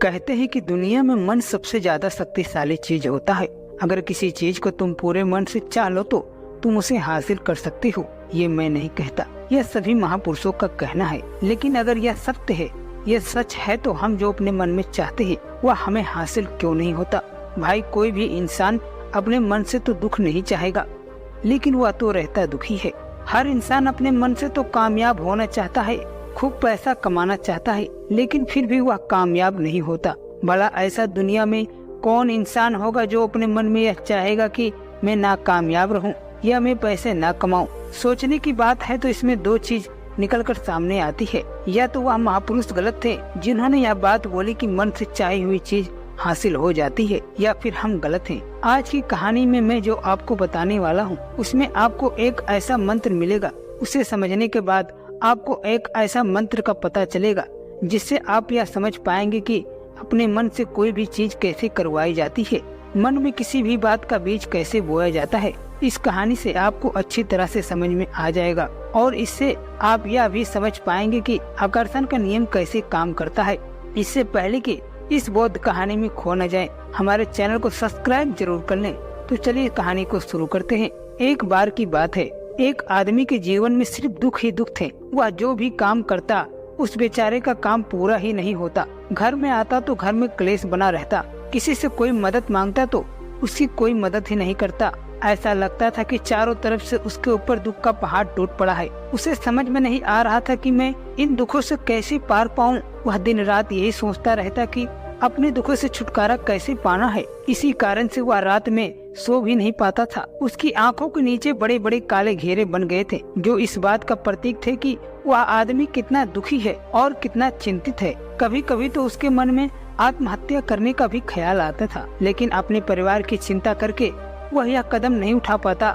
कहते हैं कि दुनिया में मन सबसे ज्यादा शक्तिशाली चीज होता है। अगर किसी चीज को तुम पूरे मन से चाह लो तो तुम उसे हासिल कर सकते हो। ये मैं नहीं कहता, यह सभी महापुरुषों का कहना है। लेकिन अगर यह सत्य है, यह सच है, तो हम जो अपने मन में चाहते हैं वह हमें हासिल क्यों नहीं होता। भाई, कोई भी इंसान अपने मन से तो दुख नहीं चाहेगा, लेकिन वह तो रहता दुखी है। हर इंसान अपने मन से तो कामयाब होना चाहता है, खूब पैसा कमाना चाहता है, लेकिन फिर भी वह कामयाब नहीं होता। भला ऐसा दुनिया में कौन इंसान होगा जो अपने मन में यह चाहेगा कि मैं नाकामयाब रहूं या मैं पैसे ना कमाऊं। सोचने की बात है तो इसमें दो चीज निकलकर सामने आती है। या तो वह महापुरुष गलत थे जिन्होंने यह बात बोली कि मन से चाही हुई चीज हासिल हो जाती है, या फिर हम गलत हैं। आज की कहानी में मैं जो आपको बताने वाला हूँ उसमें आपको एक ऐसा मंत्र मिलेगा। उसे समझने के बाद आपको एक ऐसा मंत्र का पता चलेगा जिससे आप यह समझ पाएंगे कि अपने मन से कोई भी चीज कैसे करवाई जाती है, मन में किसी भी बात का बीज कैसे बोया जाता है। इस कहानी से आपको अच्छी तरह से समझ में आ जाएगा और इससे आप यह भी समझ पाएंगे कि आकर्षण का नियम कैसे काम करता है। इससे पहले कि इस बौद्ध कहानी में खो न जाए, हमारे चैनल को सब्सक्राइब जरूर कर लें। तो चलिए कहानी को शुरू करते हैं। एक बार की बात है, एक आदमी के जीवन में सिर्फ दुख ही दुख थे। वह जो भी काम करता उस बेचारे का काम पूरा ही नहीं होता। घर में आता तो घर में क्लेश बना रहता, किसी से कोई मदद मांगता तो उसकी कोई मदद ही नहीं करता। ऐसा लगता था कि चारों तरफ से उसके ऊपर दुख का पहाड़ टूट पड़ा है। उसे समझ में नहीं आ रहा था कि मैं इन दुखों से कैसे पार पाऊं। वह दिन रात यही सोचता रहता कि अपने दुखों से छुटकारा कैसे पाना है। इसी कारण से वह रात में सो भी नहीं पाता था। उसकी आंखों के नीचे बड़े बड़े काले घेरे बन गए थे, जो इस बात का प्रतीक थे कि वह आदमी कितना दुखी है और कितना चिंतित है। कभी कभी तो उसके मन में आत्महत्या करने का भी ख्याल आता था, लेकिन अपने परिवार की चिंता करके वह यह कदम नहीं उठा पाता।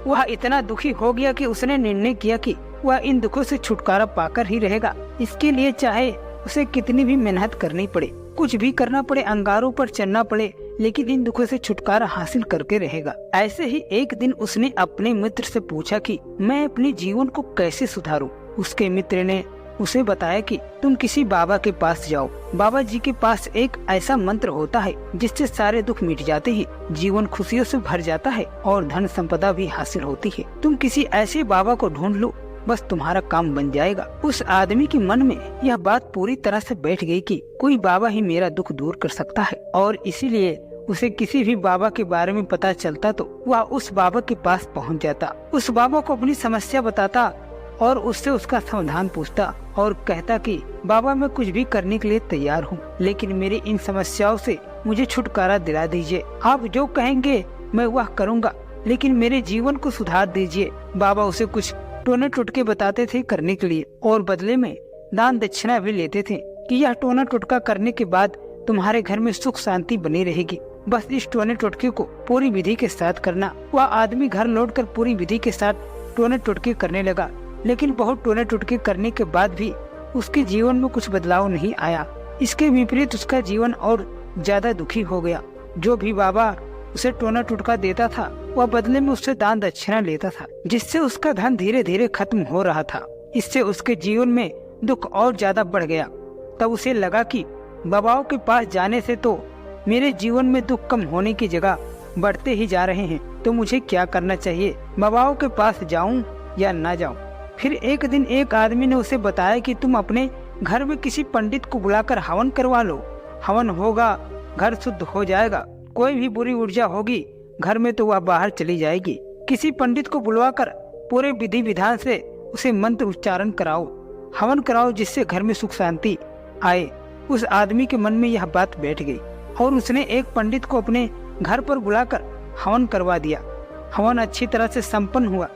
वह इतना दुखी हो गया कि उसने निर्णय किया कि वह इन दुखों से छुटकारा पाकर ही रहेगा। इसके लिए चाहे उसे कितनी भी मेहनत करनी पड़े, कुछ भी करना पड़े, अंगारों पर चलना पड़े, लेकिन इन दुखों से छुटकारा हासिल करके रहेगा। ऐसे ही एक दिन उसने अपने मित्र से पूछा कि मैं अपने जीवन को कैसे सुधारूं। उसके मित्र ने उसे बताया कि तुम किसी बाबा के पास जाओ। बाबा जी के पास एक ऐसा मंत्र होता है जिससे सारे दुख मिट जाते हैं, जीवन खुशियों से भर जाता है और धन संपदा भी हासिल होती है। तुम किसी ऐसे बाबा को ढूंढ लो, बस तुम्हारा काम बन जाएगा। उस आदमी के मन में यह बात पूरी तरह से बैठ गई कि कोई बाबा ही मेरा दुख दूर कर सकता है, और इसीलिए उसे किसी भी बाबा के बारे में पता चलता तो वह उस बाबा के पास पहुंच जाता। उस बाबा को अपनी समस्या बताता और उससे उसका समाधान पूछता और कहता कि बाबा, मैं कुछ भी करने के लिए तैयार हूँ, लेकिन मेरी इन समस्याओं से मुझे छुटकारा दिला दीजिए। आप जो कहेंगे मैं वह करूँगा, लेकिन मेरे जीवन को सुधार दीजिए। बाबा उसे कुछ टोने टुटके बताते थे करने के लिए, और बदले में दान दक्षिणा भी लेते थे कि यह टोना टुटका करने के बाद तुम्हारे घर में सुख शांति बनी रहेगी। बस इस टोने टुटके को पूरी विधि के साथ करना। वह आदमी घर लौटकर पूरी विधि के साथ टोने टुटके करने लगा, लेकिन बहुत टोने टुटके करने के बाद भी उसके जीवन में कुछ बदलाव नहीं आया। इसके विपरीत उसका जीवन और ज्यादा दुखी हो गया। जो भी बाबा उसे टोना टुटका देता था वह बदले में उससे दान दक्षिणा लेता था, जिससे उसका धन धीरे धीरे खत्म हो रहा था। इससे उसके जीवन में दुख और ज्यादा बढ़ गया। तब उसे लगा कि बाबाओं के पास जाने से तो मेरे जीवन में दुख कम होने की जगह बढ़ते ही जा रहे हैं, तो मुझे क्या करना चाहिए, बाबाओं के पास जाऊं या ना जाऊं। फिर एक दिन एक आदमी ने उसे बताया कि तुम अपने घर में किसी पंडित को बुलाकर हवन करवा लो। हवन होगा, घर शुद्ध हो जाएगा, कोई भी बुरी ऊर्जा होगी घर में तो वह बाहर चली जाएगी। किसी पंडित को बुलवाकर पूरे विधि विधान से उसे मंत्र उच्चारण कराओ, हवन कराओ, जिससे घर में सुख शांति आए। उस आदमी के मन में यह बात बैठ गई और उसने एक पंडित को अपने घर पर बुलाकर हवन करवा दिया। हवन अच्छी तरह से संपन्न हुआ।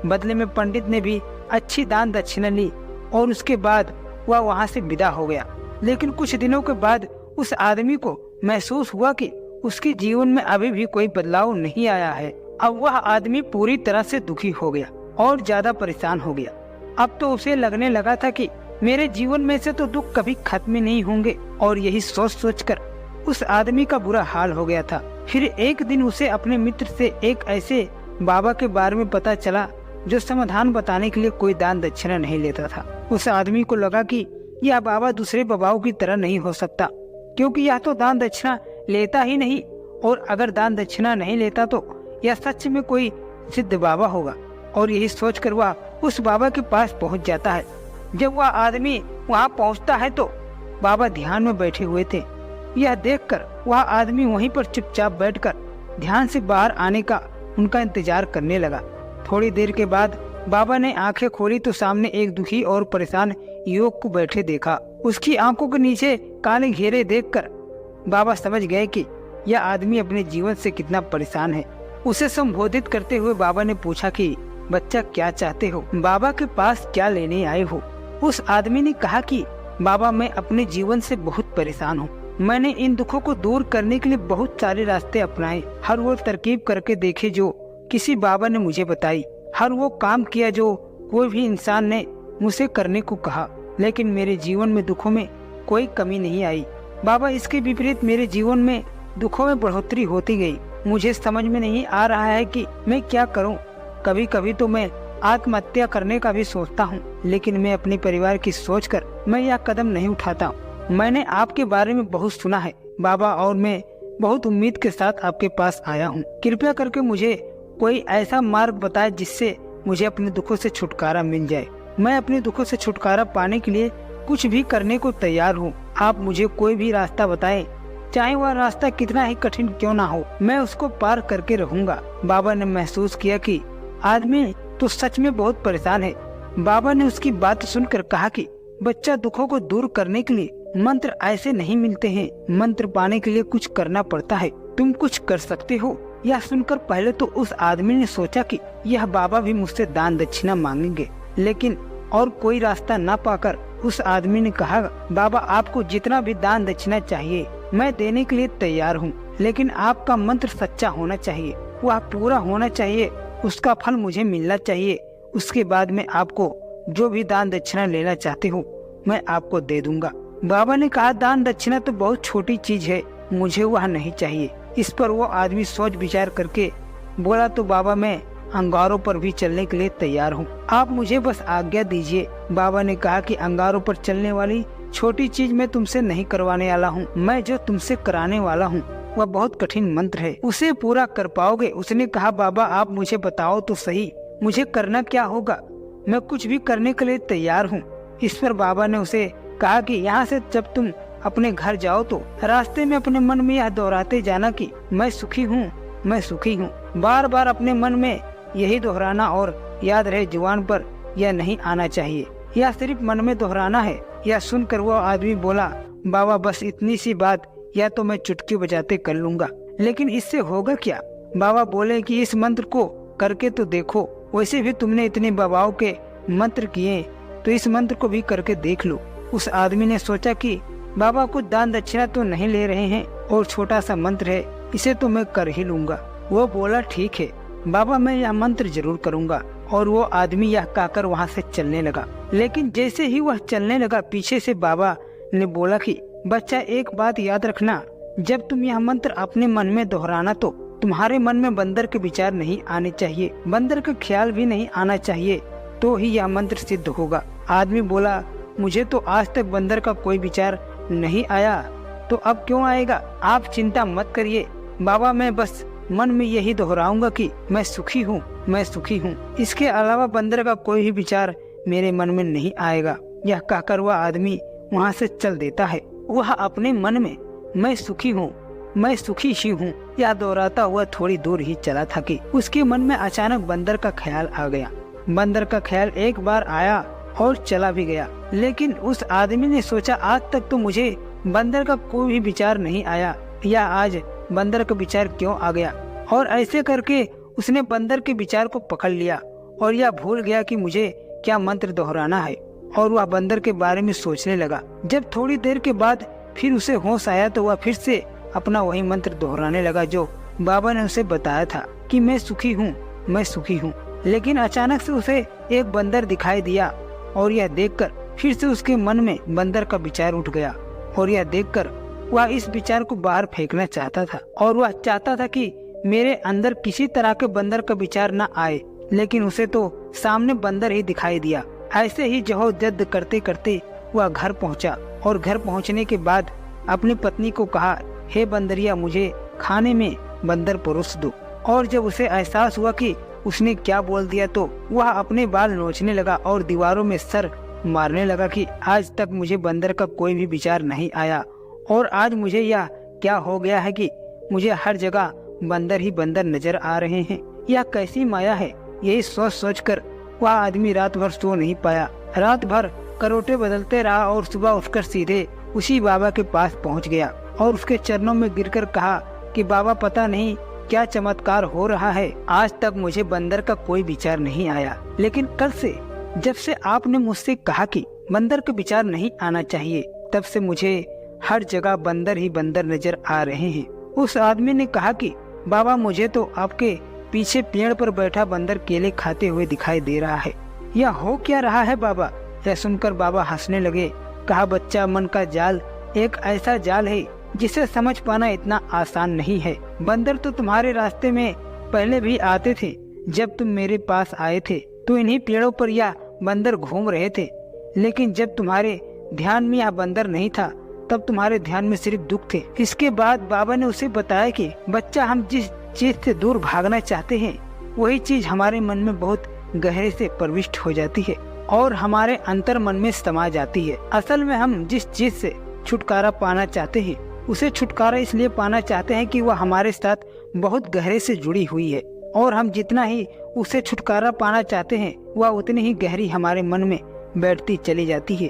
बदले में पंडित ने भी अच्छी दान दक्षिणा ली और उसके बाद वह वहाँ से विदा हो गया। लेकिन कुछ दिनों के बाद उस आदमी को महसूस हुआ कि उसके जीवन में अभी भी कोई बदलाव नहीं आया है। अब वह आदमी पूरी तरह से दुखी हो गया और ज्यादा परेशान हो गया। अब तो उसे लगने लगा था कि मेरे जीवन में से तो दुख कभी खत्म नहीं होंगे, और यही सोच सोच कर उस आदमी का बुरा हाल हो गया था। फिर एक दिन उसे अपने मित्र से एक ऐसे बाबा के बारे में पता चला जो समाधान बताने के लिए कोई दान दक्षिणा नहीं लेता था। उस आदमी को लगा कि यह बाबा दूसरे बाबाओं की तरह नहीं हो सकता, क्योंकि यह तो दान दक्षिणा लेता ही नहीं, और अगर दान दक्षिणा नहीं लेता तो यह सच में कोई सिद्ध बाबा होगा। और यही सोचकर वह उस बाबा के पास पहुंच जाता है। जब वह आदमी वहां पहुंचता है तो बाबा ध्यान में बैठे हुए थे। यह देखकर वह आदमी वहीं पर चुपचाप बैठकर ध्यान से बाहर आने का उनका इंतजार करने लगा। थोड़ी देर के बाद बाबा ने आंखें खोली तो सामने एक दुखी और परेशान युवक को बैठे देखा। उसकी आंखों के नीचे काले घेरे देखकर बाबा समझ गए कि यह आदमी अपने जीवन से कितना परेशान है। उसे संबोधित करते हुए बाबा ने पूछा कि बच्चा क्या चाहते हो, बाबा के पास क्या लेने आए हो। उस आदमी ने कहा कि बाबा मैं अपने जीवन से बहुत परेशान हूँ। मैंने इन दुखों को दूर करने के लिए बहुत सारे रास्ते अपनाए, हर वो तरकीब करके देखे जो किसी बाबा ने मुझे बताई, हर वो काम किया जो कोई भी इंसान ने मुझसे करने को कहा, लेकिन मेरे जीवन में दुखों में कोई कमी नहीं आई। बाबा इसके विपरीत मेरे जीवन में दुखों में बढ़ोतरी होती गई। मुझे समझ में नहीं आ रहा है कि मैं क्या करूं। कभी कभी तो मैं आत्महत्या करने का भी सोचता हूं, लेकिन मैं अपने परिवार की सोचकर मैं यह कदम नहीं उठाता। मैंने आपके बारे में बहुत सुना है बाबा, और मैं बहुत उम्मीद के साथ आपके पास आया हूं। कृपया करके मुझे कोई ऐसा मार्ग बताए जिससे मुझे अपने दुखों से छुटकारा मिल जाए। मैं अपने दुखों से छुटकारा पाने के लिए कुछ भी करने को तैयार हूँ। आप मुझे कोई भी रास्ता बताएं, चाहे वह रास्ता कितना ही कठिन क्यों ना हो, मैं उसको पार करके रहूंगा। बाबा ने महसूस किया कि आदमी तो सच में बहुत परेशान है। बाबा ने उसकी बात सुनकर कहा कि बच्चा, दुखों को दूर करने के लिए मंत्र ऐसे नहीं मिलते हैं, मंत्र पाने के लिए कुछ करना पड़ता है। तुम कुछ कर सकते हो। यह सुनकर पहले तो उस आदमी ने सोचा कि यह बाबा भी मुझसे दान दक्षिणा मांगेंगे, लेकिन और कोई रास्ता न पाकर उस आदमी ने कहा, बाबा आपको जितना भी दान दक्षिणा चाहिए मैं देने के लिए तैयार हूँ, लेकिन आपका मंत्र सच्चा होना चाहिए, वह पूरा होना चाहिए, उसका फल मुझे मिलना चाहिए। उसके बाद में आपको जो भी दान दक्षिणा लेना चाहते हो मैं आपको दे दूंगा। बाबा ने कहा, दान दक्षिणा तो बहुत छोटी चीज है, मुझे वह नहीं चाहिए। इस पर वो आदमी सोच विचार करके बोला, तो बाबा मैं अंगारों पर भी चलने के लिए तैयार हूँ, आप मुझे बस आज्ञा दीजिए। बाबा ने कहा कि अंगारों पर चलने वाली छोटी चीज मैं तुमसे नहीं करवाने वाला हूँ। मैं जो तुमसे कराने वाला हूँ वह बहुत कठिन मंत्र है, उसे पूरा कर पाओगे? उसने कहा, बाबा आप मुझे बताओ तो सही, मुझे करना क्या होगा? मैं कुछ भी करने के लिए तैयार हूँ। इस पर बाबा ने उसे कहा कि यहाँ से जब तुम अपने घर जाओ तो रास्ते में अपने मन में यह दोहराते जाना कि मैं सुखी हूँ, मैं सुखी हूँ। बार बार अपने मन में यही दोहराना, और याद रहे जुबान पर यह नहीं आना चाहिए, यह सिर्फ मन में दोहराना है। यह सुनकर वो आदमी बोला, बाबा बस इतनी सी बात, या तो मैं चुटकी बजाते कर लूंगा, लेकिन इससे होगा क्या? बाबा बोले कि इस मंत्र को करके तो देखो, वैसे भी तुमने इतने बाबाओं के मंत्र किए, तो इस मंत्र को भी करके देख लो। उस आदमी ने सोचा कि बाबा कुछ दान दक्षिणा तो नहीं ले रहे हैं और छोटा सा मंत्र है, इसे तो मैं कर ही लूंगा। वो बोला, ठीक है बाबा, मैं यह मंत्र जरूर करूंगा। और वो आदमी यह कहकर वहाँ से चलने लगा। लेकिन जैसे ही वह चलने लगा, पीछे से बाबा ने बोला कि बच्चा एक बात याद रखना, जब तुम यह मंत्र अपने मन में दोहराना तो तुम्हारे मन में बंदर के विचार नहीं आने चाहिए, बंदर का ख्याल भी नहीं आना चाहिए, तो ही यह मंत्र सिद्ध होगा। आदमी बोला, मुझे तो आज तक बंदर का कोई विचार नहीं आया, तो अब क्यों आएगा? आप चिंता मत करिए बाबा, मैं बस मन में यही दोहराऊंगा कि मैं सुखी हूँ, मैं सुखी हूँ। इसके अलावा बंदर का कोई भी विचार मेरे मन में नहीं आएगा। यह कहकर वह आदमी वहाँ से चल देता है। वह अपने मन में मैं सुखी हूँ, मैं सुखी ही हूँ यह दोहराता हुआ थोड़ी दूर ही चला था कि उसके मन में अचानक बंदर का ख्याल आ गया। बंदर का ख्याल एक बार आया और चला भी गया, लेकिन उस आदमी ने सोचा, आज तक तो मुझे बंदर का कोई भी विचार नहीं आया, या आज बंदर का विचार क्यों आ गया? और ऐसे करके उसने बंदर के विचार को पकड़ लिया और यह भूल गया कि मुझे क्या मंत्र दोहराना है, और वह बंदर के बारे में सोचने लगा। जब थोड़ी देर के बाद फिर उसे होश आया तो वह फिर से अपना वही मंत्र दोहराने लगा जो बाबा ने उसे बताया था कि मैं सुखी हूँ, मैं सुखी हूँ। लेकिन अचानक से उसे एक बंदर दिखाई दिया, और यह देखकर फिर से उसके मन में बंदर का विचार उठ गया, और यह देखकर वह इस विचार को बाहर फेंकना चाहता था, और वह चाहता था कि मेरे अंदर किसी तरह के बंदर का विचार न आए, लेकिन उसे तो सामने बंदर ही दिखाई दिया। ऐसे ही जद्द करते करते वह घर पहुंचा, और घर पहुंचने के बाद अपनी पत्नी को कहा, हे बंदरिया, मुझे खाने में बंदर परोस दो। और जब उसे एहसास हुआ कि उसने क्या बोल दिया तो वह अपने बाल नोचने लगा और दीवारों में सर मारने लगा कि आज तक मुझे बंदर का कोई भी विचार नहीं आया और आज मुझे यह क्या हो गया है कि मुझे हर जगह बंदर ही बंदर नजर आ रहे हैं। यह कैसी माया है। यही सोच सोच कर वह आदमी रात भर सो नहीं पाया। रात भर करोटे बदलते रहा और सुबह उठकर सीधे उसी बाबा के पास पहुंच गया और उसके चरणों में गिरकर कहा कि बाबा, पता नहीं क्या चमत्कार हो रहा है, आज तक मुझे बंदर का कोई विचार नहीं आया, लेकिन कल से जब से आपने मुझसे कहा कि बंदर का विचार नहीं आना चाहिए, तब से मुझे हर जगह बंदर ही बंदर नजर आ रहे हैं। उस आदमी ने कहा कि बाबा, मुझे तो आपके पीछे पेड़ पर बैठा बंदर केले खाते हुए दिखाई दे रहा है। यह हो क्या रहा है बाबा? यह सुनकर बाबा हंसने लगे। कहा, बच्चा, मन का जाल एक ऐसा जाल है जिसे समझ पाना इतना आसान नहीं है। बंदर तो तुम्हारे रास्ते में पहले भी आते थे। जब तुम मेरे पास आए थे तो इन्हीं पेड़ों पर यह बंदर घूम रहे थे, लेकिन जब तुम्हारे ध्यान में यह बंदर नहीं था तब तुम्हारे ध्यान में सिर्फ दुख थे। इसके बाद बाबा ने उसे बताया कि बच्चा, हम जिस चीज से दूर भागना चाहते हैं वही चीज हमारे मन में बहुत गहरे से प्रविष्ट हो जाती है और हमारे अंतर मन में समा जाती है। असल में हम जिस चीज से छुटकारा पाना चाहते हैं उसे छुटकारा इसलिए पाना चाहते हैं कि वह हमारे साथ बहुत गहरे से जुड़ी हुई है और हम जितना ही उसे छुटकारा पाना चाहते हैं वह उतनी ही गहरी हमारे मन में बैठती चली जाती है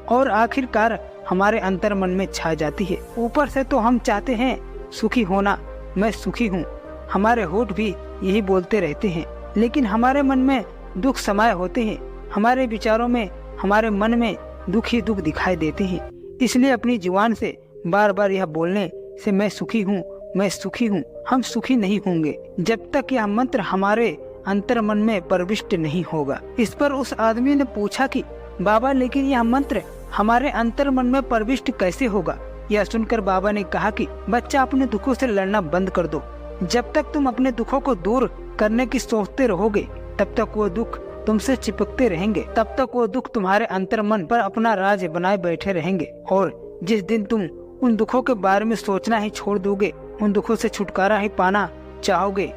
और आखिरकार हमारे अंतर मन में छा जाती है। ऊपर से तो हम चाहते हैं सुखी होना, मैं सुखी हूँ, हमारे होठ भी यही बोलते रहते हैं, लेकिन हमारे मन में दुख समाये होते हैं। हमारे विचारों में, हमारे मन में दुख ही दुख दिखाई देते हैं। इसलिए अपनी जुबान से बार बार यह बोलने से मैं सुखी हूँ, मैं सुखी हूँ, हम सुखी नहीं होंगे जब तक यह मंत्र हमारे अंतर मन में प्रविष्ट नहीं होगा। इस पर उस आदमी ने पूछा कि बाबा, लेकिन यह मंत्र हमारे अंतर मन में प्रविष्ट कैसे होगा? यह सुनकर बाबा ने कहा कि बच्चा, अपने दुखों से लड़ना बंद कर दो। जब तक तुम अपने दुखों को दूर करने की सोचते रहोगे तब तक वो दुख तुमसे चिपकते रहेंगे, तब तक वो दुख तुम्हारे अंतर मन पर अपना राज बनाए बैठे रहेंगे। और जिस दिन तुम उन दुखों के बारे में सोचना ही छोड़ दोगे, उन दुखों से छुटकारा ही पाना चाहोगे,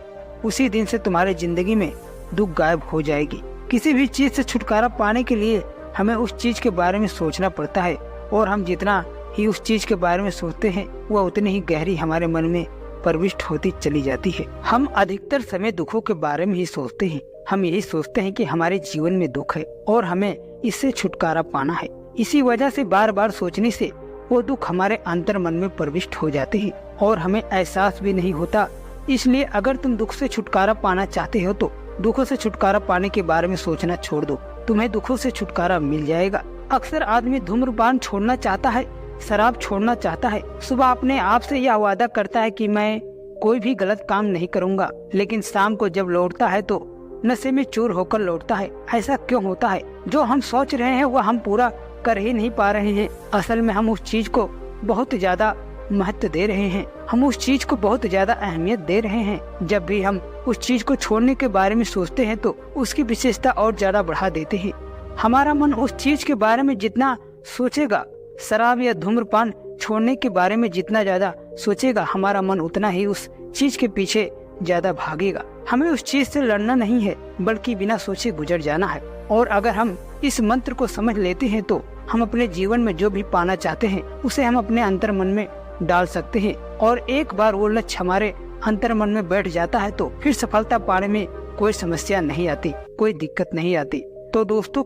उसी दिन से तुम्हारी जिंदगी में दुख गायब हो जाएगी। किसी भी चीज से छुटकारा पाने के लिए हमें उस चीज के बारे में सोचना पड़ता है और हम जितना ही उस चीज के बारे में सोचते हैं वह उतनी ही गहरी हमारे मन में प्रविष्ट होती चली जाती है। हम अधिकतर समय दुखों के बारे में ही सोचते हैं। हम यही सोचते हैं कि हमारे जीवन में दुख है और हमें इससे छुटकारा पाना है। इसी वजह से बार बार सोचने से वो दुख हमारे अंतर मन में प्रविष्ट हो जाते हैं और हमें एहसास भी नहीं होता। इसलिए अगर तुम दुख से छुटकारा पाना चाहते हो तो दुखों से छुटकारा पाने के बारे में सोचना छोड़ दो, तुम्हें दुखों से छुटकारा मिल जाएगा। अक्सर आदमी धूम्रपान छोड़ना चाहता है, शराब छोड़ना चाहता है, सुबह अपने आप से यह वादा करता है कि मैं कोई भी गलत काम नहीं करूँगा, लेकिन शाम को जब लौटता है तो नशे में चूर होकर लौटता है। ऐसा क्यों होता है? जो हम सोच रहे हैं वह हम पूरा कर ही नहीं पा रहे हैं। असल में हम उस चीज को बहुत ज्यादा महत्व दे रहे हैं, हम उस चीज को बहुत ज्यादा अहमियत दे रहे हैं। जब भी हम उस चीज को छोड़ने के बारे में सोचते हैं तो उसकी विशेषता और ज्यादा बढ़ा देते हैं। हमारा मन उस चीज के बारे में जितना सोचेगा, शराब या धूम्रपान छोड़ने के बारे में जितना ज्यादा सोचेगा, हमारा मन उतना ही उस चीज के पीछे ज्यादा भागेगा। हमें उस चीज से लड़ना नहीं है, बल्कि बिना सोचे गुजर जाना है। और अगर हम इस मंत्र को समझ लेते हैं तो हम अपने जीवन में जो भी पाना चाहते हैं उसे हम अपने अंतर मन में डाल सकते हैं। और एक बार वो लक्ष्य हमारे अंतर मन में बैठ जाता है तो फिर सफलता पाने में कोई समस्या नहीं आती, कोई दिक्कत नहीं आती। तो दोस्तों,